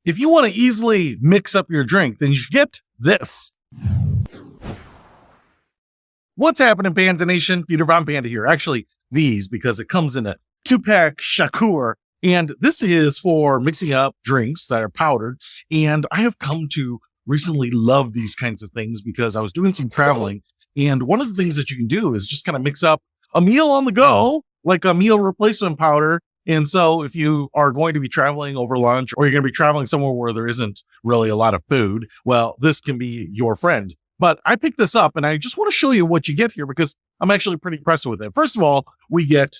If you want to easily mix up your drink, then you should get this. What's happening, Panda Nation? Peter Von Panda here. Actually, these, because it comes in a 2-pack shakur, and this is for mixing up drinks that are powdered. And I have come to recently love these kinds of things because I was doing some traveling, and one of the things that you can do is just kind of mix up a meal on the go, like a meal replacement powder. And so if you are going to be traveling over lunch, or you're going to be traveling somewhere where there isn't really a lot of food, well, this can be your friend. But I picked this up and I just want to show you what you get here because I'm actually pretty impressed with it. First of all, we get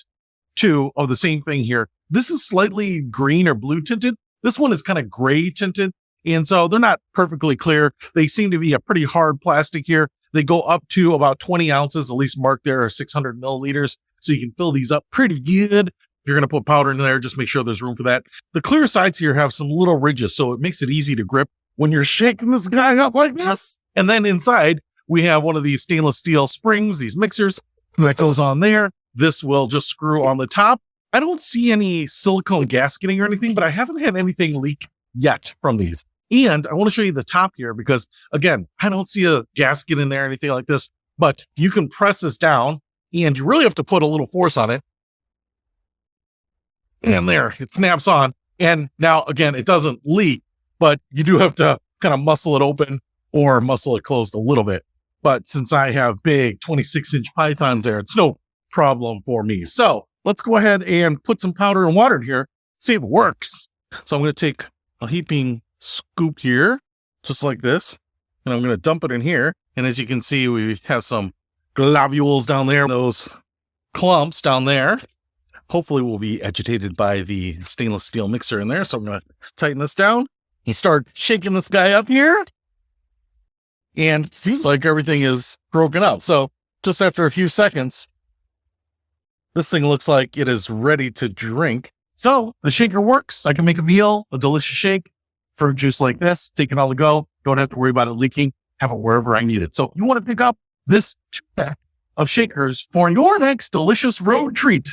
2 of the same thing here. This is slightly green or blue tinted. This one is kind of gray tinted. And so they're not perfectly clear. They seem to be a pretty hard plastic here. They go up to about 20 ounces, at least marked there, or 600 milliliters. So you can fill these up pretty good. If you're going to put powder in there, just make sure there's room for that. The clear sides here have some little ridges, so it makes it easy to grip when you're shaking this guy up like this. And then inside, we have one of these stainless steel springs, these mixers that goes on there. This will just screw on the top. I don't see any silicone gasketing or anything, but I haven't had anything leak yet from these. And I want to show you the top here because, again, I don't see a gasket in there or anything like this, but you can press this down and you really have to put a little force on it. And there, it snaps on. And now, again, it doesn't leak, but you do have to kind of muscle it open or muscle it closed a little bit. But since I have big 26-inch pythons there, it's no problem for me. So let's go ahead and put some powder and water in here, see if it works. So I'm going to take a heaping scoop here, just like this, and I'm going to dump it in here. And as you can see, we have some globules down there, those clumps down there. Hopefully will be agitated by the stainless steel mixer in there. So I'm going to tighten this down. You start shaking this guy up here. And it seems like everything is broken up. So just after a few seconds, this thing looks like it is ready to drink. So the shaker works. I can make a meal, a delicious shake, fruit juice like this, take it on the go. Don't have to worry about it leaking. Have it wherever I need it. So if you want to pick up this 2-pack of shakers for your next delicious road treat,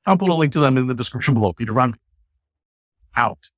I'll put a link to them in the description below. Peter Von out.